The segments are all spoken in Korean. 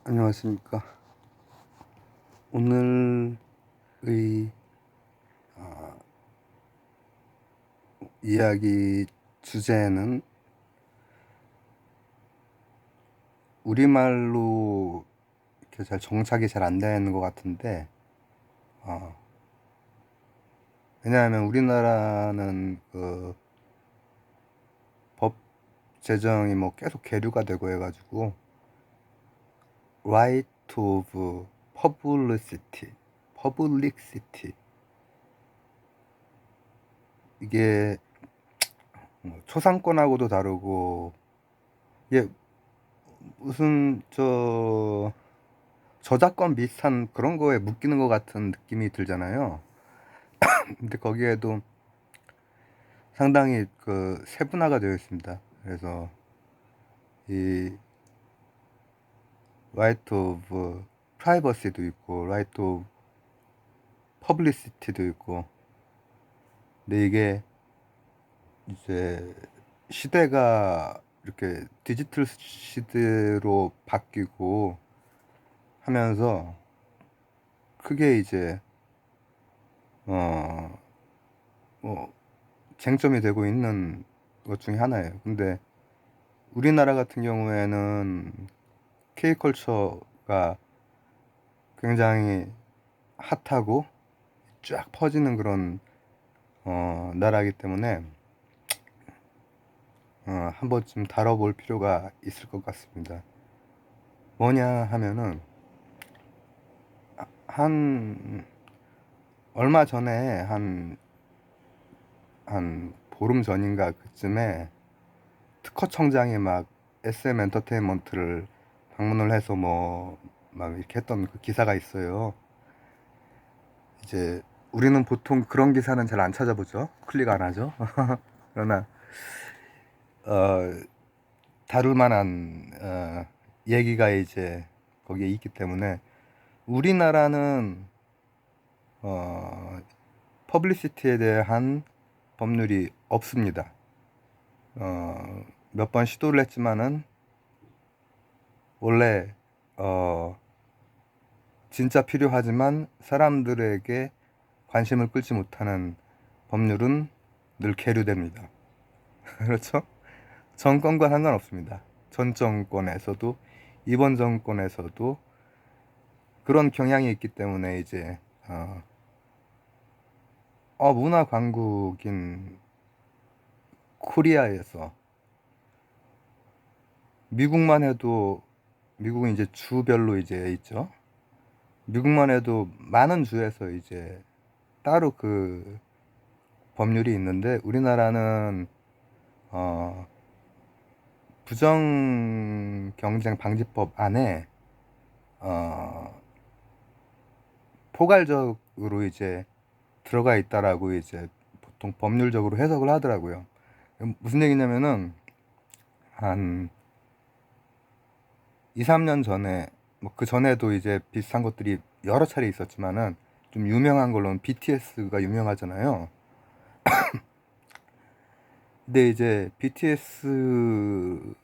안녕하십니까. 오늘의 이야기 주제는 우리말로 이렇게 잘 정착이 잘 안 되는 것 같은데, 왜냐하면 우리나라는 그 법 제정이 뭐 계속 계류가 되고 해가지고 right of publicity 이게 뭐 초상권하고도 다르고, 이게 무슨 저작권 비슷한 그런 거에 묶이는 것 같은 느낌이 들잖아요. 근데 거기에도 상당히 그 세분화가 되어 있습니다. 그래서 이 right of privacy도 있고 right of publicity도 있고, 근데 이게 이제 시대가 이렇게 디지털 시대로 바뀌고 하면서 크게 이제 뭐 쟁점이 되고 있는 것 중에 하나예요. 근데 우리나라 같은 경우에는 K컬처가 굉장히 핫하고 쫙 퍼지는 그런 나라이기 때문에 한 번쯤 다뤄볼 필요가 있을 것 같습니다. 뭐냐 하면은 한 얼마 전에 한 보름 전인가 그쯤에 특허청장이 막 SM 엔터테인먼트를 방문을 해서 뭐 막 이렇게 했던 그 기사가 있어요. 이제 우리는 보통 그런 기사는 잘 안 찾아보죠. 클릭 안 하죠. 그러나 다룰 만한 얘기가 이제 거기에 있기 때문에 우리나라는 퍼블리시티에 대한 법률이 없습니다. 몇 번 시도를 했지만은 원래 진짜 필요하지만 사람들에게 관심을 끌지 못하는 법률은 늘 계류됩니다. 그렇죠? 정권과 상관없습니다. 전 정권에서도 이번 정권에서도 그런 경향이 있기 때문에 이제 문화 강국인 코리아에서 미국만 해도, 미국은 이제 주별로 이제 있죠. 미국만 해도 많은 주에서 이제 따로 그 법률이 있는데 우리나라는 부정 경쟁 방지법 안에 포괄적으로 이제 들어가 있다라고 이제 보통 법률적으로 해석을 하더라고요. 무슨 얘기냐면은 한 2, 3년 전에 뭐 그 전에도 이제 비슷한 것들이 여러 차례 있었지만은 좀 유명한 걸로는 BTS가 유명하잖아요. 근데 이제 BTS의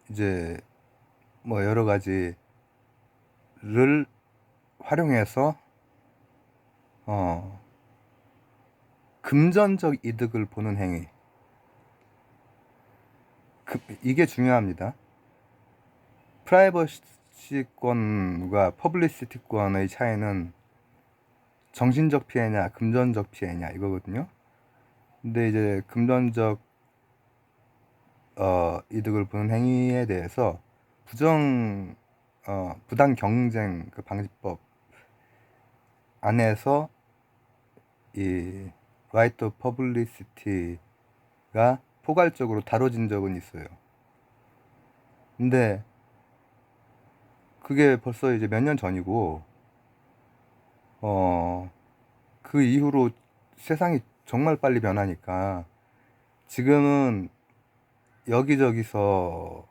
이제 뭐 여러 가지를 활용해서 금전적 이득을 보는 행위, 이게 중요합니다. 프라이버시권과 퍼블리시티권의 차이는 정신적 피해냐 금전적 피해냐 이거거든요. 근데 이제 금전적 이득을 보는 행위에 대해서 부당 경쟁 그 방지법 안에서 이 right of publicity가 포괄적으로 다뤄진 적은 있어요. 근데 그게 벌써 이제 몇 년 전이고 그 이후로 세상이 정말 빨리 변하니까 지금은 여기저기서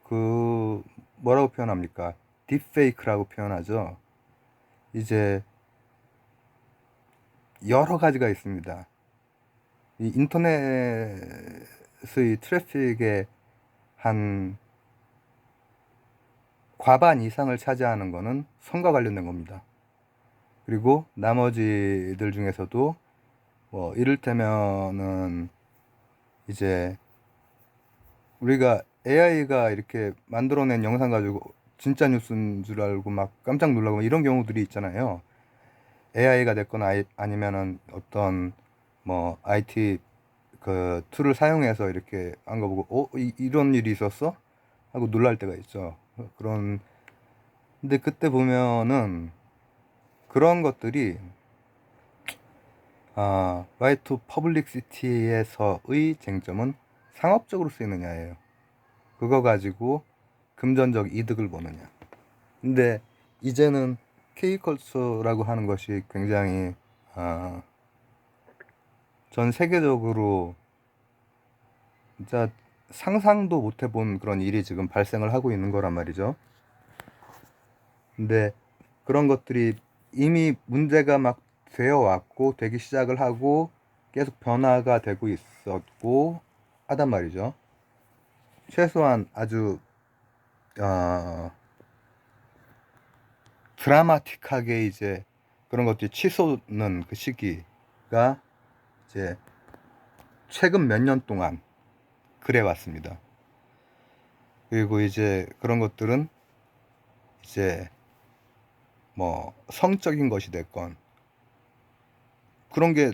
그 뭐라고 표현합니까? 딥페이크라고 표현하죠. 이제 여러 가지가 있습니다. 이 인터넷의 트래픽의 한 과반 이상을 차지하는 거는 선과 관련된 겁니다. 그리고 나머지들 중에서도 뭐 이를테면은 이제 우리가 AI가 이렇게 만들어낸 영상 가지고 진짜 뉴스인 줄 알고 막 깜짝 놀라고 이런 경우들이 있잖아요. AI가 됐거나 아니면은 어떤 뭐 IT 그 툴을 사용해서 이렇게 한 거 보고 이런 일이 있었어? 하고 놀랄 때가 있죠. 그런 근데 그때 보면은 그런 것들이 right to publicity에서의 쟁점은 상업적으로 쓰이느냐예요. 그거 가지고 금전적 이득을 보느냐. 근데 이제는 K컬처라고 하는 것이 굉장히 전 세계적으로 진짜 상상도 못 해본 그런 일이 지금 발생을 하고 있는 거란 말이죠. 근데 그런 것들이 이미 문제가 막 되어 왔고 되기 시작을 하고 계속 변화가 되고 있었고 하단 말이죠. 최소한 아주 드라마틱하게 이제 그런 것들이 치솟는 그 시기가 이제 최근 몇 년 동안 그래 왔습니다. 그리고 이제 그런 것들은 이제 뭐 성적인 것이 됐건 그런 게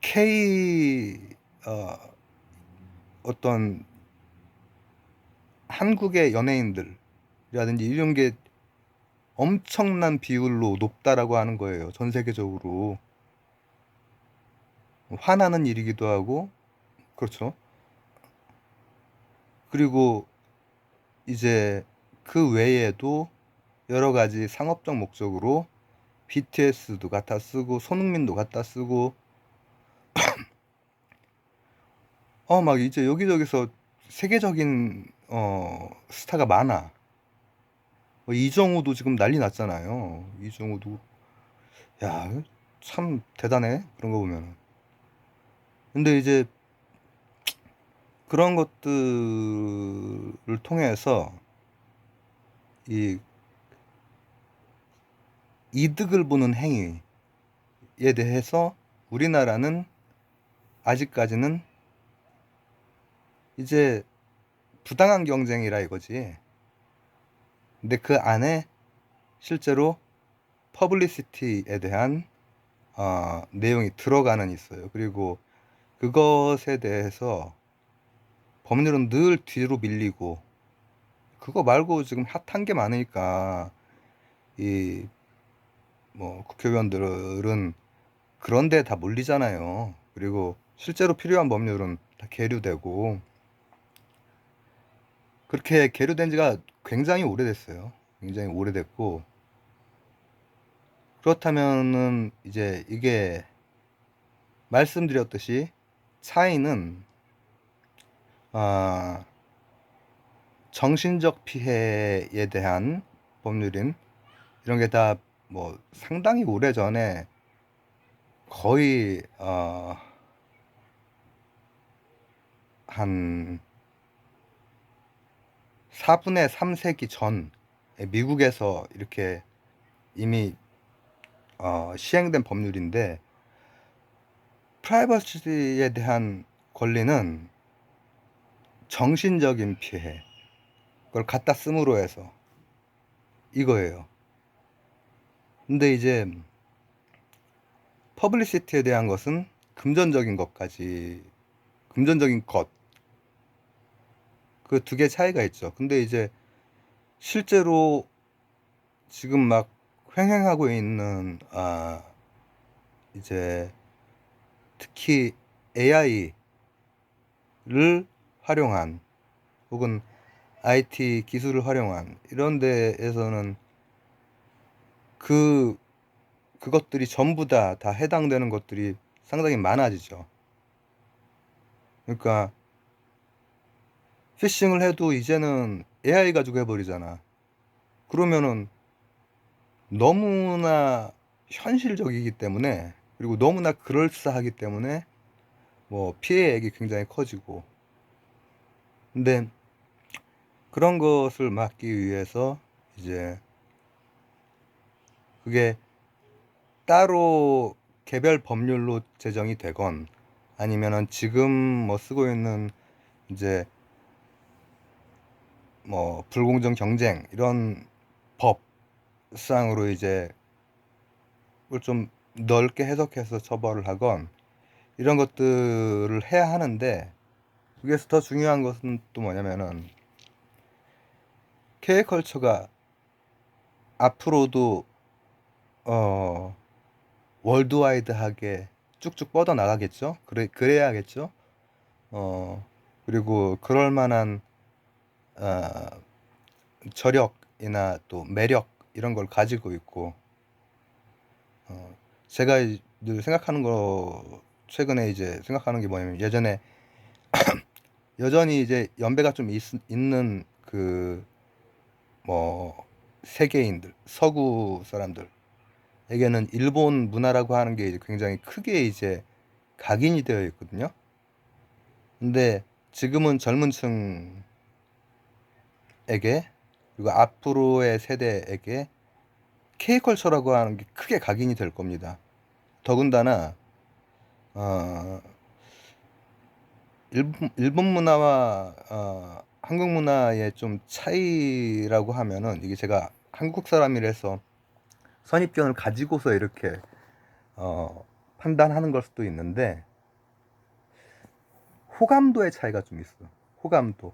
K 어떤 한국의 연예인들이라든지 이런 게 엄청난 비율로 높다라고 하는 거예요. 전 세계적으로. 화나는 일이기도 하고 그렇죠. 그리고 이제 그 외에도 여러 가지 상업적 목적으로 BTS도 갖다 쓰고 손흥민도 갖다 쓰고 막 이제 여기저기서 세계적인 스타가 많아. 이정우도 지금 난리 났잖아요. 이정우도 야, 참 대단해. 그런 거 보면. 근데 이제 그런 것들을 통해서 이 이득을 보는 행위에 대해서 우리나라는 아직까지는 이제 부당한 경쟁이라 이거지. 근데 그 안에 실제로 퍼블리시티에 대한 내용이 들어가는 있어요. 그리고 그것에 대해서 법률은 늘 뒤로 밀리고 그거 말고 지금 핫한 게 많으니까 이 뭐 국회의원들은 그런데 다 몰리잖아요. 그리고 실제로 필요한 법률은 다 계류되고 그렇게 계류된 지가 굉장히 오래됐어요. 굉장히 오래됐고 그렇다면은 이제 이게 말씀드렸듯이 차이는 정신적 피해에 대한 법률인 이런 게 다 뭐 상당히 오래전에 거의 한 4분의 3세기 전 미국에서 이렇게 이미 시행된 법률인데 프라이버시에 대한 권리는 정신적인 피해 그걸 갖다 씀으로 해서 이거예요. 근데 이제 퍼블리시티에 대한 것은 금전적인 것까지 금전적인 것 그 두 개 차이가 있죠. 근데 이제 실제로 지금 막 횡행하고 있는 이제 특히 AI를 활용한 혹은 IT 기술을 활용한 이런 데에서는 그것들이 전부 다 해당되는 것들이 상당히 많아지죠. 그러니까 피싱을 해도 이제는 AI 가지고 해버리잖아. 그러면은 너무나 현실적이기 때문에 그리고 너무나 그럴싸하기 때문에 뭐 피해액이 굉장히 커지고 근데 그런 것을 막기 위해서 이제 그게 따로 개별 법률로 제정이 되건 아니면은 지금 뭐 쓰고 있는 이제 뭐 불공정 경쟁 이런 법상으로 이제 그걸 좀 넓게 해석해서 처벌을 하건 이런 것들을 해야 하는데, 그게서 더 중요한 것은 또 뭐냐면은 K컬처가 앞으로도 월드와이드하게 쭉쭉 뻗어 나가겠죠. 그래야겠죠. 그리고 그럴 만한 어, 저력이나 또 매력 이런 걸 가지고 있고, 제가 늘 생각하는 거, 최근에 이제 생각하는 게 뭐냐면, 예전에 여전히 이제 연배가 좀 있는 그 뭐 세계인들, 서구 사람들에게는 일본 문화라고 하는 게 이제 굉장히 크게 이제 각인이 되어 있거든요. 근데 지금은 젊은 층에게, 그리고 앞으로의 세대에게 K컬처라고 하는 게 크게 각인이 될 겁니다. 더군다나 어, 일본 문화와 한국 문화의 좀 차이라고 하면은, 이게 제가 한국 사람이라서 선입견을 가지고서 이렇게 판단하는 걸 수도 있는데, 호감도의 차이가 좀 있어. 호감도.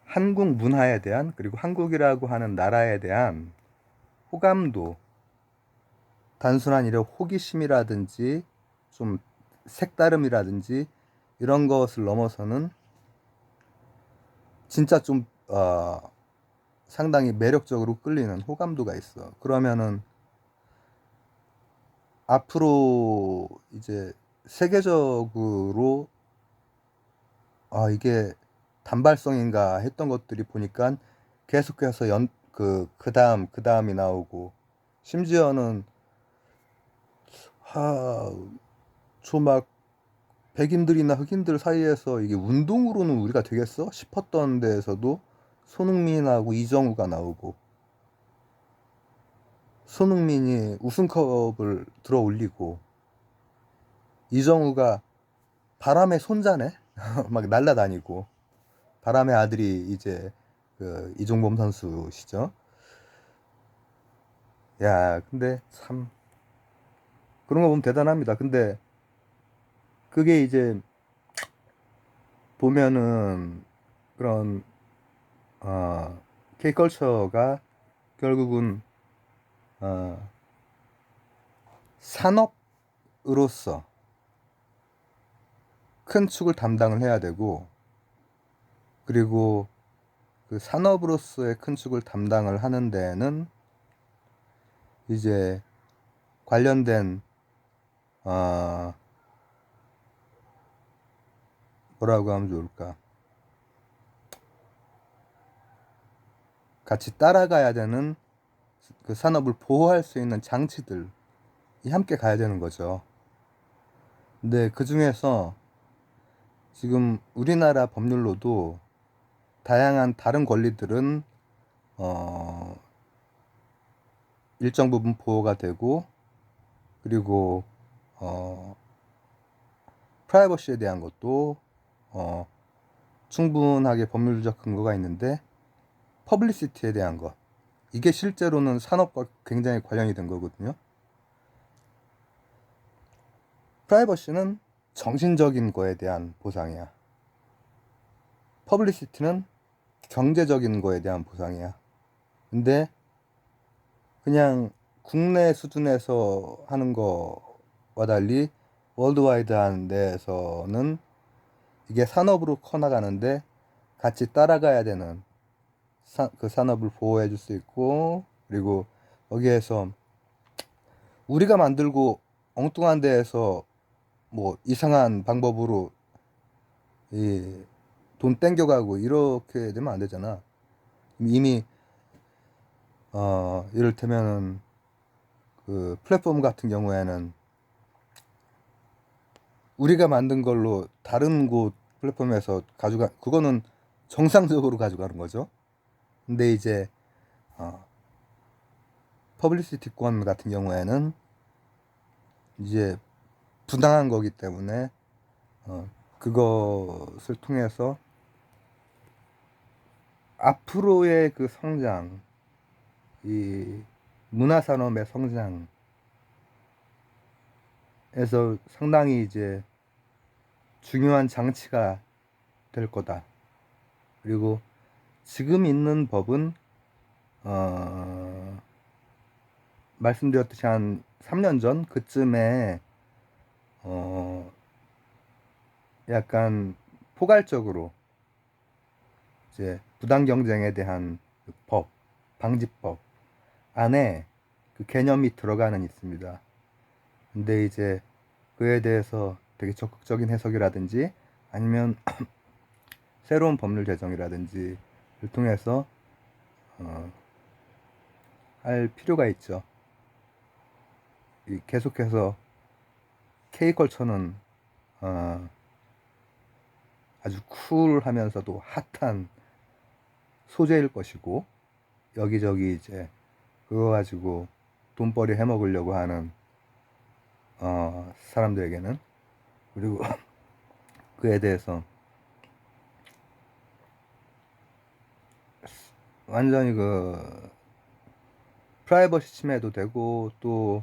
한국 문화에 대한, 그리고 한국이라고 하는 나라에 대한 호감도. 단순한 이런 호기심이라든지 좀 색다름이라든지 이런 것을 넘어서는 진짜 좀 상당히 매력적으로 끌리는 호감도가 있어. 그러면은 앞으로 이제 세계적으로 이게 단발성인가 했던 것들이 보니까 계속해서 그 다음이 나오고, 심지어는 저 막 백인들이나 흑인들 사이에서 이게 운동으로는 우리가 되겠어? 싶었던 데에서도 손흥민하고 이정우가 나오고, 손흥민이 우승컵을 들어 올리고, 이정우가 바람의 손자네? 막 날라다니고, 바람의 아들이 이제 그 이종범 선수시죠. 야, 근데 참 그런 거 보면 대단합니다. 근데 그게 이제 보면은 그런 K컬처가 결국은 어, 산업으로서 큰 축을 담당을 해야 되고, 그리고 그 산업으로서의 큰 축을 담당을 하는 데에는 이제 관련된 뭐라고 하면 좋을까, 같이 따라가야 되는 그 산업을 보호할 수 있는 장치들이 함께 가야 되는 거죠. 근데 그 중에서 지금 우리나라 법률로도 다양한 다른 권리들은 어, 일정 부분 보호가 되고, 그리고 프라이버시에 대한 것도 어, 충분하게 법률적 근거가 있는데, 퍼블리시티에 대한 것, 이게 실제로는 산업과 굉장히 관련이 된 거거든요. 프라이버시는 정신적인 거에 대한 보상이야. 퍼블리시티는 경제적인 거에 대한 보상이야. 근데 그냥 국내 수준에서 하는 거와 달리 월드와이드한 데에서는 이게 산업으로 커나가는데 같이 따라가야 되는, 그 산업을 보호해 줄 수 있고, 그리고 거기에서 우리가 만들고 엉뚱한 데에서 뭐 이상한 방법으로 이 돈 땡겨가고 이렇게 되면 안 되잖아. 이미 이를테면은 그 플랫폼 같은 경우에는 우리가 만든 걸로 다른 곳 플랫폼에서 가져가, 그거는 정상적으로 가져가는 거죠. 근데 이제 퍼블리시티권 같은 경우에는 이제 부당한 거기 때문에 그것을 통해서 앞으로의 그 성장, 이 문화산업의 성장에서 상당히 이제 중요한 장치가 될 거다. 그리고 지금 있는 법은 말씀드렸듯이 한 3년 전 그쯤에 약간 포괄적으로 이제 부당 경쟁에 대한 그 법, 방지법 안에 그 개념이 들어가는 있습니다. 근데 이제 그에 대해서 되게 적극적인 해석이라든지 아니면 새로운 법률 제정이라든지를 통해서 할 필요가 있죠. 계속해서 K컬처는 아주 쿨하면서도 핫한 소재일 것이고, 여기저기 이제 그거 가지고 돈벌이 해먹으려고 하는 사람들에게는, 그리고 그에 대해서 완전히 그 프라이버시 침해도 되고 또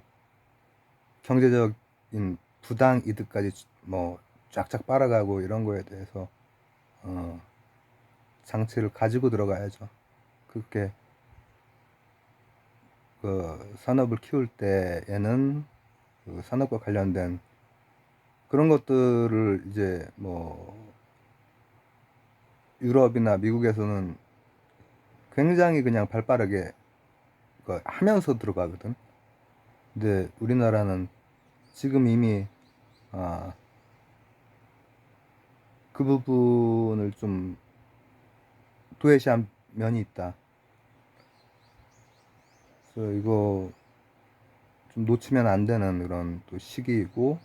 경제적인 부당 이득까지 뭐 쫙쫙 빨아가고 이런 거에 대해서 장치를 가지고 들어가야죠. 그렇게 그 산업을 키울 때에는 그 산업과 관련된 그런 것들을 이제 뭐 유럽이나 미국에서는 굉장히 그냥 발빠르게 하면서 들어가거든. 근데 우리나라는 지금 이미 그 부분을 좀 도외시한 면이 있다. 그래서 이거 좀 놓치면 안 되는 그런 또 시기이고,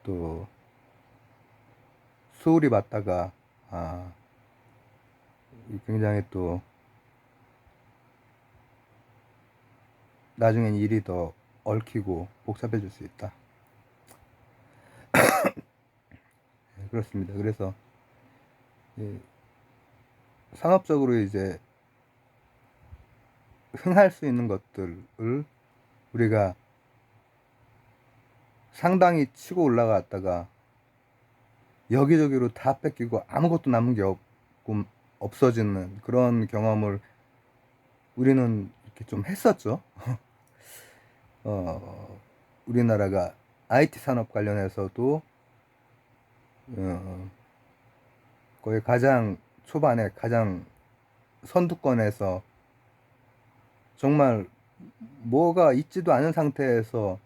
또 소홀히 봤다가 굉장히 또 나중엔 일이 더 얽히고 복잡해질 수 있다. 네, 그렇습니다. 그래서 산업적으로 이제 흥할 수 있는 것들을 우리가 상당히 치고 올라갔다가 여기저기로 다 뺏기고 아무것도 남은 게 없고 없어지는 그런 경험을 우리는 이렇게 좀 했었죠. 우리나라가 IT 산업 관련해서도 거의 가장 초반에 가장 선두권에서 정말 뭐가 있지도 않은 상태에서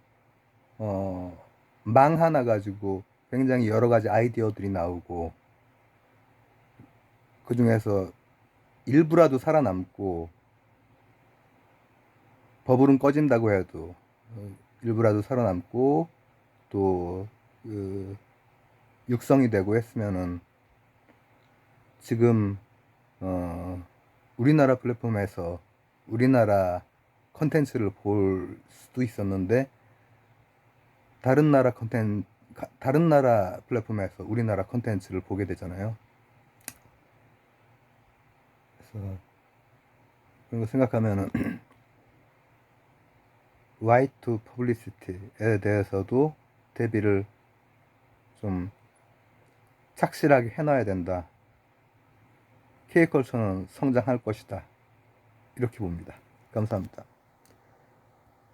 망 하나 가지고 굉장히 여러 가지 아이디어들이 나오고 그 중에서 일부라도 살아남고 버블은 꺼진다고 해도 일부라도 살아남고 또 육성이 되고 했으면은 지금 우리나라 플랫폼에서 우리나라 컨텐츠를 볼 수도 있었는데 다른 나라 플랫폼에서 우리나라 컨텐츠를 보게 되잖아요. 그래서 그런 거 생각하면은 Y2 퍼블리시티에 대해서도 대비를 좀 착실하게 해놔야 된다. K컬처는 성장할 것이다. 이렇게 봅니다. 감사합니다.